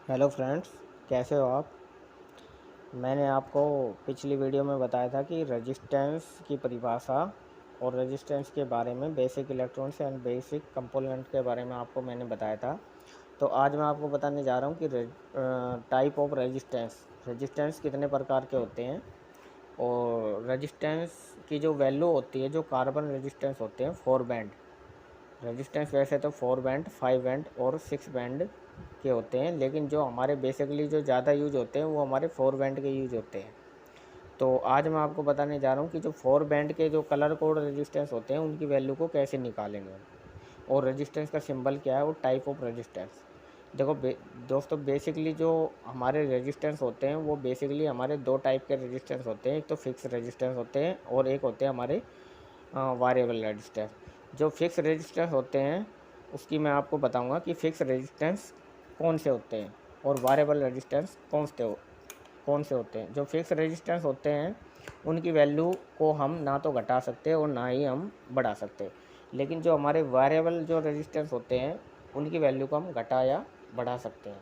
Hello friends, कैसे हो आप। मैंने आपको पिछली वीडियो में बताया था कि रेजिस्टेंस की परिभाषा और रेजिस्टेंस के बारे में, basic electronics and basic component के बारे में आपको मैंने बताया था। तो आज मैं आपको बताने जा रहा हूँ कि टाइप ऑफ रेजिस्टेंस कितने प्रकार के होते हैं। और रेजिस्टेंस की जो वैल्यू होती है, जो कार्बन रेजिस्टेंस होते हैं 4 बैंड रेजिस्टेंस, वैसे तो 4 बैंड, 5 बैंड और 6 बैंड के होते हैं, लेकिन जो हमारे बेसिकली जो ज़्यादा यूज होते हैं वो हमारे 4 बैंड के यूज होते हैं। तो आज मैं आपको बताने जा रहा हूँ कि जो 4 बैंड के जो कलर कोड रेजिस्टेंस होते हैं उनकी वैल्यू को कैसे निकालेंगे, और रेजिस्टेंस का सिंबल क्या है, और टाइप ऑफ रेजिस्टेंस। देखो दोस्तों, बेसिकली जो हमारे रेजिस्टेंस होते हैं वो बेसिकली हमारे दो टाइप के रेजिस्टेंस होते हैं। एक तो फिक्स रेजिस्टेंस होते हैं और एक होते हैं हमारे वेरिएबल रेजिस्टेंस। जो फिक्स रेजिस्टेंस होते हैं उसकी मैं आपको बताऊंगा कि फिक्स रेजिस्टेंस कौन से होते हैं और वेरिएबल रेजिस्टेंस कौन से होते हैं। जो फिक्स रेजिस्टेंस होते हैं उनकी वैल्यू को हम ना तो घटा सकते और ना ही हम बढ़ा सकते, लेकिन जो हमारे वेरिएबल जो रेजिस्टेंस होते हैं उनकी वैल्यू को हम घटा या बढ़ा सकते हैं।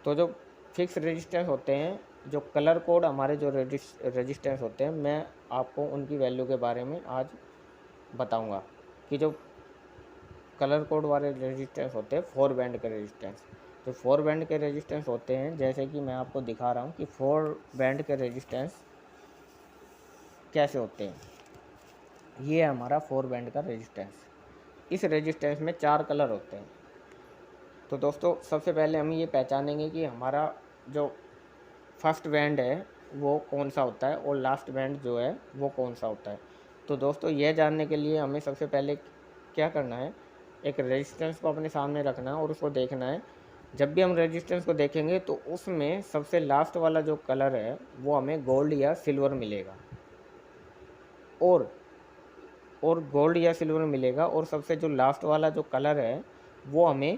तो जो फिक्स रेजिस्टेंस होते हैं, जो कलर कोड हमारे जो रेजिस्टेंस होते हैं, मैं आपको उनकी वैल्यू के बारे में आज बताऊंगा कि जो कलर कोड वाले रेजिस्टेंस होते हैं 4 बैंड के रेजिस्टेंस। जो 4 बैंड के रेजिस्टेंस होते हैं, जैसे कि मैं आपको दिखा रहा हूँ कि 4 बैंड के रेजिस्टेंस कैसे होते हैं। ये है हमारा 4 बैंड का रेजिस्टेंस। इस रेजिस्टेंस में 4 कलर होते हैं। तो दोस्तों, सबसे पहले हम ये पहचानेंगे कि हमारा जो फर्स्ट बैंड है वो कौन सा होता है और लास्ट बैंड जो है वो कौन सा होता है। तो दोस्तों, यह जानने के लिए हमें सबसे पहले क्या करना है, एक रेजिस्टेंस को अपने सामने रखना है और उसको देखना है। जब भी हम रेजिस्टेंस को देखेंगे तो उसमें सबसे लास्ट वाला जो कलर है वो हमें गोल्ड या सिल्वर मिलेगा, और गोल्ड या सिल्वर मिलेगा, और सबसे जो लास्ट वाला जो कलर है वो हमें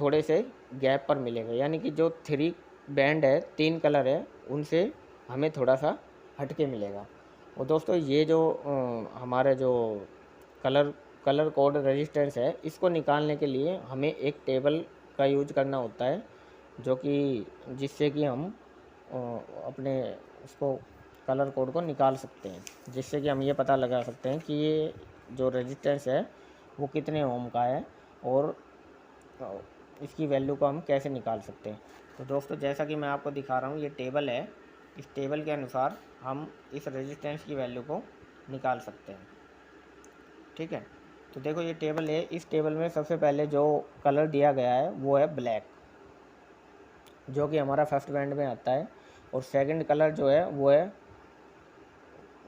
थोड़े से गैप पर मिलेगा। यानी कि जो 3 बैंड है, 3 कलर है, उनसे हमें थोड़ा सा हटके मिलेगा। और दोस्तों, ये जो हमारे जो कलर कलर कोड रेजिस्टेंस है, इसको निकालने के लिए हमें एक टेबल का यूज करना होता है, जो कि जिससे कि हम अपने उसको कलर कोड को निकाल सकते हैं, जिससे कि हम ये पता लगा सकते हैं कि ये जो रेजिस्टेंस है वो कितने ओम का है, और इसकी वैल्यू को हम कैसे निकाल सकते हैं। तो दोस्तों, जैसा कि मैं आपको दिखा रहा हूँ, ये टेबल है। इस टेबल के अनुसार हम इस रेजिस्टेंस की वैल्यू को निकाल सकते हैं। ठीक है, तो देखो ये टेबल है। इस टेबल में सबसे पहले जो कलर दिया गया है वो है ब्लैक, जो कि हमारा फर्स्ट बैंड में आता है। और सेकंड कलर जो है वो है,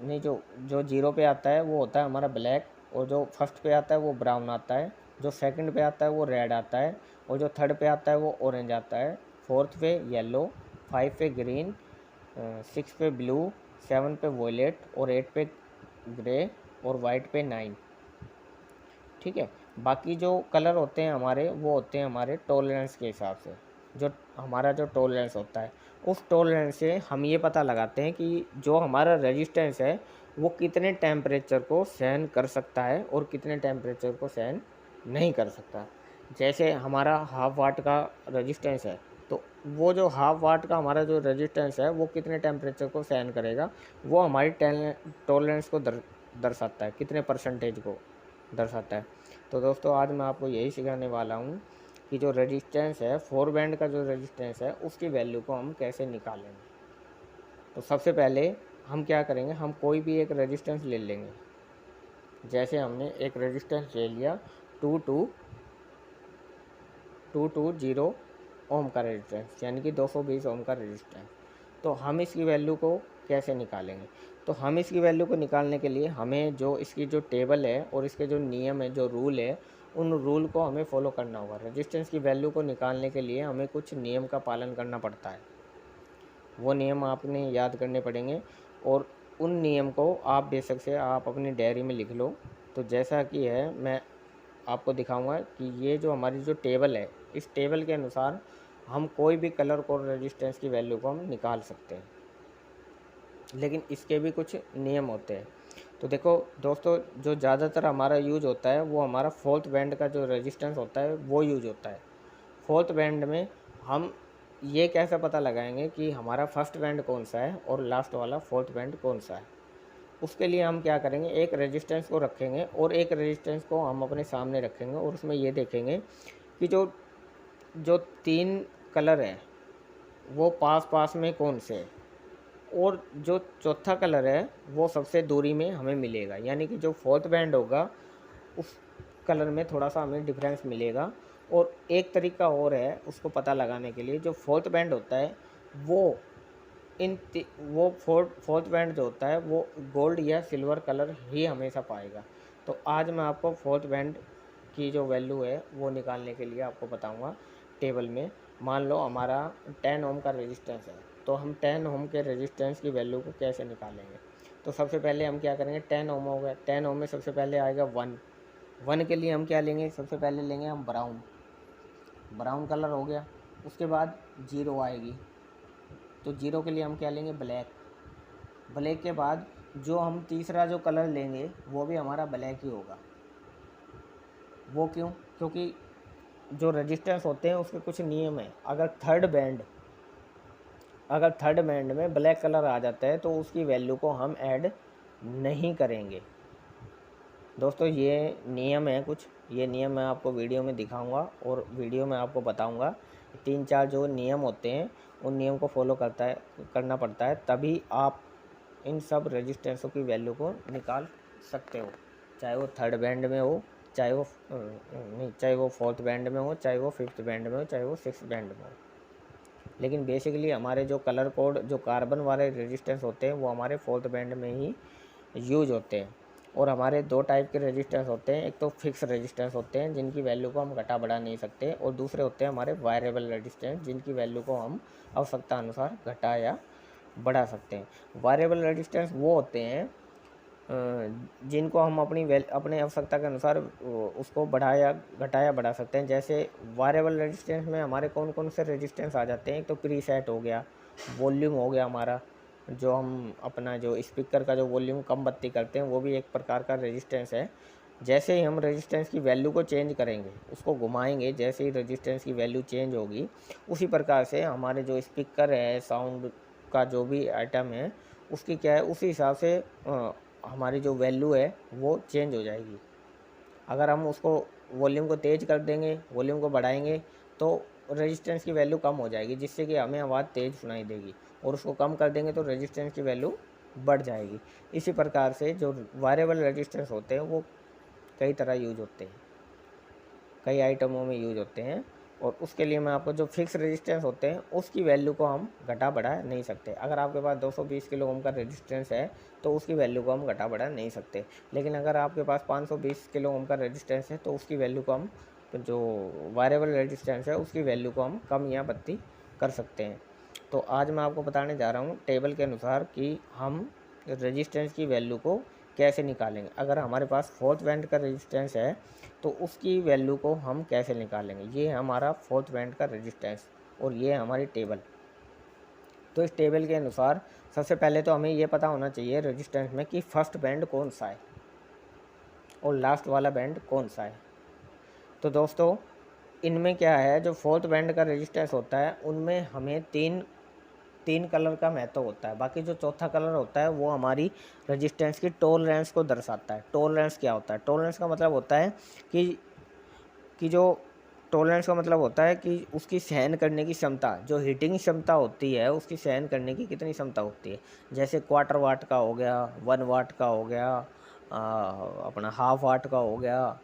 नहीं, जो जो जीरो पे आता है वो होता है हमारा ब्लैक, और जो फर्स्ट पे आता है वो ब्राउन आता है, जो सेकंड पे आता है वो रेड आता है, और जो थर्ड पे आता है वो ऑरेंज आता है, फोर्थ पे येलो, 5 पे ग्रीन, 6 पे ब्लू, 7 पे वॉयलेट, और 8 पे ग्रे, और वाइट पे 9। ठीक है, बाकी जो कलर होते हैं हमारे, वो होते हैं हमारे टॉलरेंस के हिसाब से। जो हमारा जो टॉलरेंस होता है, उस टॉलरेंस से हम ये पता लगाते हैं कि जो हमारा रेजिस्टेंस है वो कितने टेम्परेचर को सहन कर सकता है और कितने टेम्परेचर को सहन नहीं कर सकता। जैसे हमारा हाफ वाट का रेजिस्टेंस है, तो वो जो हाफ वाट का हमारा जो रेजिस्टेंस है वो कितने टेम्परेचर को सहन करेगा, वो हमारी टॉलरेंस को दर्शाता है, कितने परसेंटेज को दर्शाता है। तो दोस्तों, आज मैं आपको यही सिखाने वाला हूँ कि जो रेजिस्टेंस है, 4 बैंड का जो रेजिस्टेंस है, उसकी वैल्यू को हम कैसे निकालेंगे। तो सबसे पहले हम क्या करेंगे, हम कोई भी एक रेजिस्टेंस ले लेंगे। जैसे हमने एक रेजिस्टेंस ले लिया 2220 ओम का रेजिस्टेंस, यानी कि 220 ओम का रेजिस्टेंस। तो हम इसकी वैल्यू को कैसे निकालेंगे। तो हम इसकी वैल्यू को निकालने के लिए हमें जो इसकी जो टेबल है और इसके जो नियम है, जो रूल है, उन रूल को हमें फॉलो करना होगा। रेजिस्टेंस की वैल्यू को निकालने के लिए हमें कुछ नियम का पालन करना पड़ता है। वो नियम आपने याद करने पड़ेंगे, और उन नियम को आप बेशक से आप अपनी डायरी में लिख लो। तो जैसा कि है, मैं आपको दिखाऊंगा कि ये जो हमारी जो टेबल है, इस टेबल के अनुसार हम कोई भी कलर कोड रेजिस्टेंस की वैल्यू को हम निकाल सकते हैं, लेकिन इसके भी कुछ नियम होते हैं। तो देखो दोस्तों, जो ज़्यादातर हमारा यूज होता है वो हमारा फोर्थ बैंड का जो रेजिस्टेंस होता है वो यूज होता है। फोर्थ बैंड में हम ये कैसे पता लगाएंगे कि हमारा फर्स्ट बैंड कौन सा है और लास्ट वाला फोर्थ बैंड कौन सा है? उसके लिए हम क्या करेंगे, एक रेजिस्टेंस को रखेंगे और एक रेजिस्टेंस को हम अपने सामने रखेंगे और उसमें ये देखेंगे कि जो जो 3 कलर हैं वो पास पास में कौन से हैं, और जो चौथा कलर है वो सबसे दूरी में हमें मिलेगा, यानी कि जो फोर्थ बैंड होगा उस कलर में थोड़ा सा हमें डिफरेंस मिलेगा। और एक तरीका और है उसको पता लगाने के लिए, जो फोर्थ बैंड होता है वो वो फोर्थ बैंड जो होता है वो गोल्ड या सिल्वर कलर ही हमेशा पाएगा। तो आज मैं आपको फोर्थ बैंड की जो वैल्यू है वो निकालने के लिए आपको बताऊंगा टेबल में। मान लो हमारा 10 ओम का रेजिस्टेंस है, तो हम 10 ओम के रेजिस्टेंस की वैल्यू को कैसे निकालेंगे? तो सबसे पहले हम क्या करेंगे, 10 ओम हो गया, 10 ओम में सबसे पहले आएगा 1। 1 के लिए हम क्या लेंगे, सबसे पहले लेंगे हम ब्राउन कलर हो गया। उसके बाद 0 आएगी, तो 0 के लिए हम क्या लेंगे, ब्लैक के बाद जो हम तीसरा जो कलर लेंगे वो भी हमारा ब्लैक ही होगा। वो क्यों? क्योंकि जो रेजिस्टेंस होते हैं उसके कुछ नियम हैं। अगर थर्ड बैंड में ब्लैक कलर आ जाता है तो उसकी वैल्यू को हम ऐड नहीं करेंगे। दोस्तों ये नियम है कुछ, ये नियम मैं आपको वीडियो में दिखाऊंगा और वीडियो में आपको बताऊंगा। 3-4 जो नियम होते हैं उन नियम को फॉलो करना पड़ता है, तभी आप इन सब रेजिस्टेंसों की वैल्यू को निकाल सकते हो, चाहे वो थर्ड बैंड में हो, चाहे वो फोर्थ बैंड में हो, चाहे वो फिफ्थ बैंड में हो, चाहे वो सिक्स बैंड में हो। लेकिन बेसिकली हमारे जो कलर कोड जो कार्बन वाले रेजिस्टेंस होते हैं वो हमारे फोर्थ बैंड में ही यूज होते हैं। और हमारे 2 टाइप के रेजिस्टेंस होते हैं, एक तो फिक्स रेजिस्टेंस होते हैं जिनकी वैल्यू को हम घटा बढ़ा नहीं सकते, और दूसरे होते हैं हमारे वायरेबल रेजिस्टेंस जिनकी वैल्यू को हम आवश्यकता अनुसार घटा या बढ़ा सकते हैं। वायरेबल रेजिस्टेंस वो होते हैं जिनको हम अपने आवश्यकता के अनुसार उसको बढ़ाया घटाया बढ़ा सकते हैं। जैसे वायरेबल रेजिस्टेंस में हमारे कौन कौन से रेजिस्टेंस आ जाते हैं, एक तो प्रीसेट हो गया, वॉल्यूम हो गया हमारा, जो हम अपना जो स्पीकर का जो वॉल्यूम कम बत्ती करते हैं वो भी एक प्रकार का रेजिस्टेंस है। जैसे ही हम रेजिस्टेंस की वैल्यू को चेंज करेंगे, उसको घुमाएंगे, जैसे ही रेजिस्टेंस की वैल्यू चेंज होगी उसी प्रकार से हमारे जो स्पीकर है, साउंड का जो भी आइटम है उसकी क्या है, उसी हिसाब से हमारी जो वैल्यू है वो चेंज हो जाएगी। अगर हम उसको वॉल्यूम को तेज़ कर देंगे, वॉल्यूम को बढ़ाएंगे तो रेजिस्टेंस की वैल्यू कम हो जाएगी, जिससे कि हमें आवाज़ तेज़ सुनाई देगी, और उसको कम कर देंगे तो रेजिस्टेंस की वैल्यू बढ़ जाएगी। इसी प्रकार से जो वायरेबल रेजिस्टेंस होते हैं वो कई तरह यूज होते हैं, कई आइटमों में यूज होते हैं, और उसके लिए मैं आपको जो फिक्स रेजिस्टेंस होते हैं उसकी वैल्यू को हम घटा बढ़ा नहीं सकते। अगर आपके पास 220 किलो ओम का रेजिस्टेंस है तो उसकी वैल्यू को हम घटा बढ़ा नहीं सकते, लेकिन अगर आपके पास 520 किलो ओम का रेजिस्टेंस है तो उसकी वैल्यू को हम, जो वायरेबल रेजिस्टेंस है उसकी वैल्यू को हम कम या बढ़ती कर सकते हैं। तो आज मैं आपको बताने जा रहा हूँ टेबल के अनुसार कि हम रेजिस्टेंस की वैल्यू को कैसे निकालेंगे। अगर हमारे पास फोर्थ बैंड का रेजिस्टेंस है तो उसकी वैल्यू को हम कैसे निकालेंगे। ये है हमारा फोर्थ बैंड का रेजिस्टेंस और ये है हमारी टेबल। तो इस टेबल के अनुसार सबसे पहले तो हमें ये पता होना चाहिए रेजिस्टेंस में कि फर्स्ट बैंड कौन सा है और लास्ट वाला बैंड कौन सा है। तो दोस्तों इनमें क्या है, जो फोर्थ बैंड का रेजिस्टेंस होता है उनमें हमें तीन कलर का महत्व होता है। बाकी जो चौथा कलर होता है वो हमारी रेजिस्टेंस की टॉलरेंस को दर्शाता है। टॉलरेंस क्या होता है? टॉलरेंस का मतलब होता है कि जो टॉलरेंस का मतलब होता है कि उसकी सहन करने की क्षमता, जो हीटिंग क्षमता होती है उसकी सहन करने की कितनी क्षमता होती है। जैसे क्वार्टर वाट का हो गया, 1 वाट का हो गया, अपना हाफ वाट का हो गया,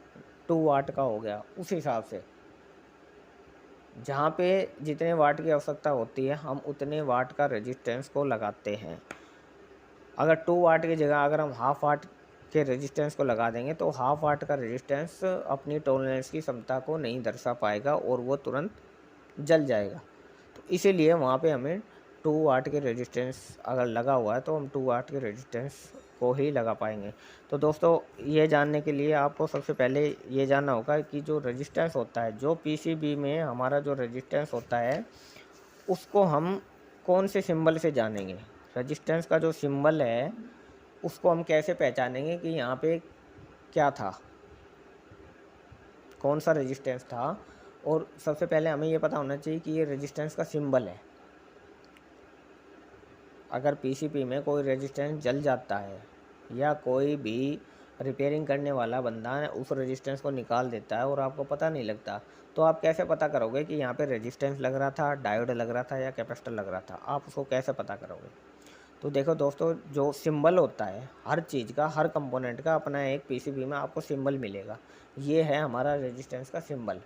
2 वाट का हो गया, उस हिसाब से जहाँ पे जितने वाट की आवश्यकता होती है हम उतने वाट का रेजिस्टेंस को लगाते हैं। अगर 2 वाट की जगह अगर हम हाफ वाट के रेजिस्टेंस को लगा देंगे तो हाफ वाट का रेजिस्टेंस अपनी टॉलरेंस की क्षमता को नहीं दर्शा पाएगा और वो तुरंत जल जाएगा। तो इसीलिए वहाँ पे हमें 2 वाट के रेजिस्टेंस अगर लगा हुआ है तो हम 2 वाट के रेजिस्टेंस को ही लगा पाएंगे। तो दोस्तों ये जानने के लिए आपको सबसे पहले ये जानना होगा कि जो रेजिस्टेंस होता है, जो पीसीबी में हमारा जो रेजिस्टेंस होता है उसको हम कौन से सिंबल से जानेंगे। रेजिस्टेंस का जो सिंबल है उसको हम कैसे पहचानेंगे कि यहाँ पे क्या था, कौन सा रेजिस्टेंस था और सबसे पहले हमें ये पता होना चाहिए कि ये रेजिस्टेंस का सिंबल है। अगर पीसीबी में कोई रेजिस्टेंस जल जाता है या कोई भी रिपेयरिंग करने वाला बंदा उस रेजिस्टेंस को निकाल देता है और आपको पता नहीं लगता, तो आप कैसे पता करोगे कि यहाँ पे रेजिस्टेंस लग रहा था, डायोड लग रहा था या कैपेसिटर लग रहा था? आप उसको कैसे पता करोगे? तो देखो दोस्तों, जो सिंबल होता है हर चीज़ का, हर कंपोनेंट का अपना एक पीसीबी में आपको सिंबल मिलेगा। ये है हमारा रेजिस्टेंस का सिंबल,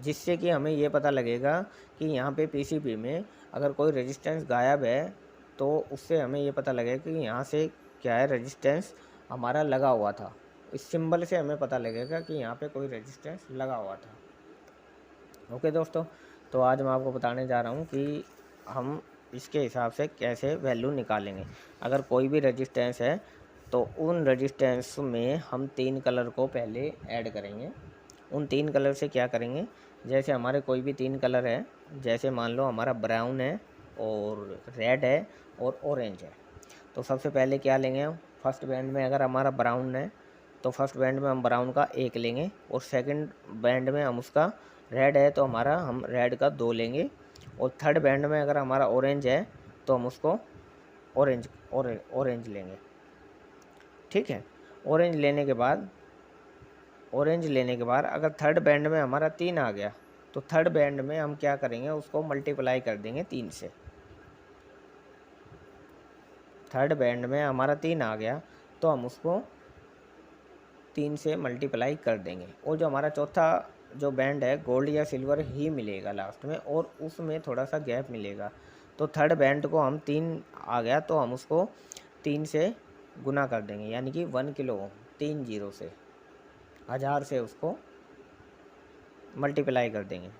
जिससे कि हमें ये पता लगेगा कि यहाँ पे पीसीबी में अगर कोई रेजिस्टेंस गायब है तो उससे हमें ये पता लगेगा कि यहाँ से क्या है, रेजिस्टेंस हमारा लगा हुआ था। इस सिंबल से हमें पता लगेगा कि यहाँ पे कोई रेजिस्टेंस लगा हुआ था। ओके दोस्तों, तो आज मैं आपको बताने जा रहा हूँ कि हम इसके हिसाब से कैसे वैल्यू निकालेंगे। अगर कोई भी रेजिस्टेंस है तो उन रेजिस्टेंस में हम 3 कलर को पहले ऐड करेंगे। उन 3 कलर से क्या करेंगे, जैसे हमारे कोई भी 3 कलर है, जैसे मान लो हमारा ब्राउन है और रेड है और ऑरेंज है। तो सबसे पहले क्या लेंगे हम, फर्स्ट बैंड में अगर हमारा ब्राउन है तो फर्स्ट बैंड में हम ब्राउन का 1 लेंगे, और सेकंड बैंड में हम उसका रेड है तो हमारा हम रेड का 2 लेंगे, और थर्ड बैंड में अगर हमारा ऑरेंज है तो हम उसको ऑरेंज लेंगे। ठीक है, ऑरेंज लेने के बाद अगर थर्ड बैंड में हमारा 3 आ गया तो थर्ड बैंड में हम क्या करेंगे, उसको मल्टीप्लाई कर देंगे 3 से। थर्ड बैंड में हमारा 3 आ गया तो हम उसको 3 से मल्टीप्लाई कर देंगे, और जो हमारा चौथा जो बैंड है गोल्ड या सिल्वर ही मिलेगा लास्ट में, और उसमें थोड़ा सा गैप मिलेगा। तो थर्ड बैंड को हम 3 आ गया तो हम उसको 3 से गुना कर देंगे, यानी कि 1 किलो ओम, 3 जीरो से 1000 से उसको मल्टीप्लाई कर देंगे।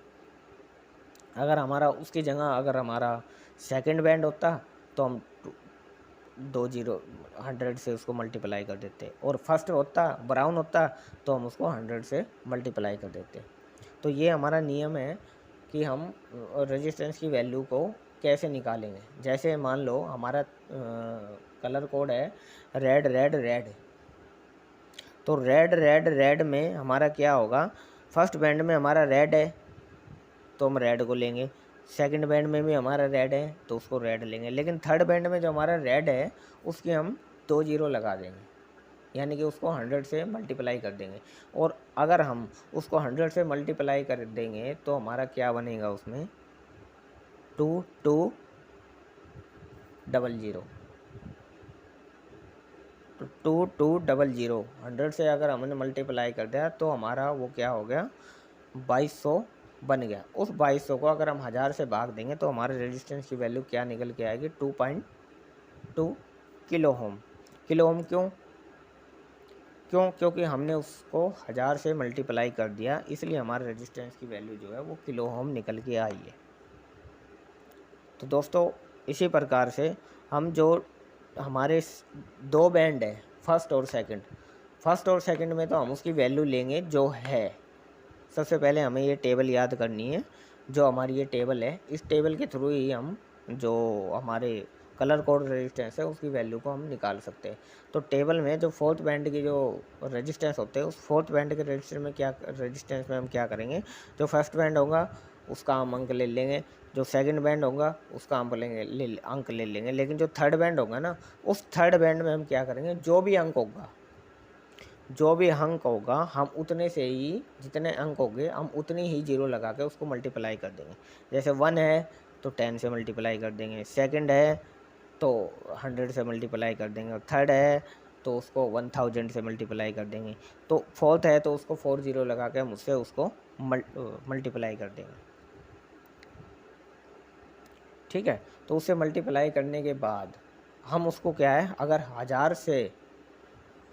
अगर हमारा उसकी जगह अगर हमारा सेकंड बैंड होता तो हम 100 से उसको मल्टीप्लाई कर देते, और फर्स्ट होता ब्राउन होता तो हम उसको 100 से मल्टीप्लाई कर देते। तो ये हमारा नियम है कि हम रेजिस्टेंस की वैल्यू को कैसे निकालेंगे। जैसे मान लो हमारा कलर कोड है रेड रेड रेड, तो रेड रेड रेड में हमारा क्या होगा, फर्स्ट बैंड में हमारा रेड है तो हम रेड को लेंगे, सेकंड बैंड में भी हमारा रेड है तो उसको रेड लेंगे, लेकिन थर्ड बैंड में जो हमारा रेड है उसके हम 2 जीरो लगा देंगे, यानी कि उसको 100 से मल्टीप्लाई कर देंगे। और अगर हम उसको 100 से मल्टीप्लाई कर देंगे तो हमारा क्या बनेगा, उसमें 2200, तो 2200 100 से अगर हमने मल्टीप्लाई कर दिया तो हमारा वो क्या हो गया, 2200 बन गया। उस 2200 को अगर हम 1000 से भाग देंगे तो हमारे रेजिस्टेंस की वैल्यू क्या निकल के आएगी, 2.2 किलो ओम। किलो ओम क्योंकि हमने उसको 1000 से मल्टीप्लाई कर दिया, इसलिए हमारे रेजिस्टेंस की वैल्यू जो है वो किलो ओम निकल के आई है। तो दोस्तों, इसी प्रकार से हम जो हमारे 2 बैंड है फर्स्ट और सेकंड में तो हम उसकी वैल्यू लेंगे जो है। सबसे पहले हमें ये टेबल याद करनी है, जो हमारी ये टेबल है, इस टेबल के थ्रू ही हम जो हमारे कलर कोड रेजिस्टेंस है उसकी वैल्यू को हम निकाल सकते हैं। तो टेबल में जो फोर्थ बैंड की जो रेजिस्टेंस होते हैं, उस फोर्थ बैंड के रेजिस्टेंस में हम क्या करेंगे, जो फर्स्ट बैंड होगा उसका हम अंक ले लेंगे, जो सेकंड बैंड होगा उसका अंक ले लेंगे, लेकिन जो थर्ड बैंड होगा ना, उस थर्ड बैंड में हम क्या करेंगे, जो भी अंक होगा हम उतने से ही, जितने अंक होंगे हम उतनी ही जीरो लगा के उसको मल्टीप्लाई कर देंगे। जैसे 1 है तो 10 से मल्टीप्लाई कर देंगे, सेकंड है तो 100 से मल्टीप्लाई कर देंगे, और थर्ड है तो उसको 1000 से मल्टीप्लाई कर देंगे, तो फोर्थ है तो उसको 4 जीरो लगा के हम उससे उसको मल्टीप्लाई कर देंगे। ठीक है, तो उससे मल्टीप्लाई करने के बाद हम उसको क्या है, अगर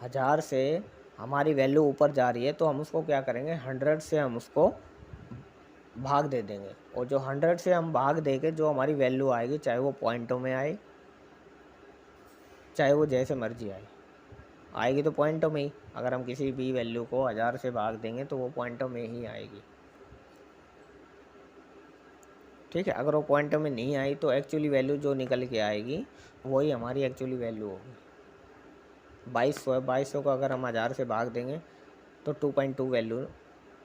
1000 से हमारी वैल्यू ऊपर जा रही है तो हम उसको क्या करेंगे, 100 से हम उसको भाग दे देंगे, और जो 100 से हम भाग देंगे जो हमारी वैल्यू आएगी, चाहे वो पॉइंटों में आए चाहे वो जैसे मर्जी आएगी तो पॉइंटों में ही। अगर हम किसी भी वैल्यू को 1000 से भाग देंगे तो वो पॉइंटों में ही आएगी। ठीक है, अगर वो पॉइंटों में नहीं आई तो एक्चुअली वैल्यू जो निकल के आएगी वही हमारी एक्चुअली वैल्यू होगी। 2200 है, 2200 को अगर हम 1000 से भाग देंगे तो 2.2 वैल्यू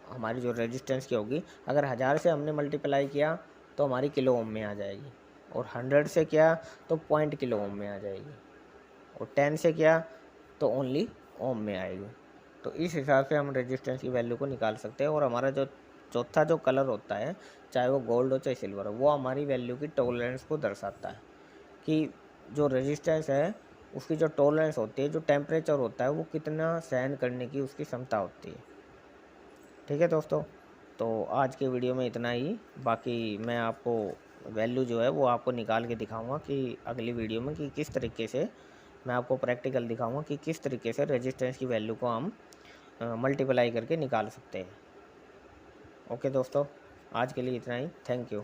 हमारी जो रेजिस्टेंस की होगी, अगर 1000 से हमने मल्टीप्लाई किया तो हमारी किलो ओम में आ जाएगी, और 100 से किया तो पॉइंट किलो ओम में आ जाएगी, और 10 से किया तो ओनली ओम में आएगी। तो इस हिसाब से हम रेजिस्टेंस की वैल्यू को निकाल सकते हैं। और हमारा जो चौथा जो कलर होता है, चाहे वो गोल्ड हो चाहे सिल्वर हो, वो हमारी वैल्यू की टॉलरेंस को दर्शाता है कि जो रेजिस्टेंस है उसकी जो टॉलरेंस होती है, जो टेम्परेचर होता है, वो कितना सहन करने की उसकी क्षमता होती है। ठीक है दोस्तों, तो आज के वीडियो में इतना ही। बाकी मैं आपको वैल्यू जो है वो आपको निकाल के दिखाऊंगा कि अगली वीडियो में कि किस तरीके से मैं आपको प्रैक्टिकल दिखाऊंगा कि किस तरीके से रेजिस्टेंस की वैल्यू को हम मल्टीप्लाई करके निकाल सकते हैं। ओके दोस्तों, आज के लिए इतना ही। Thank you.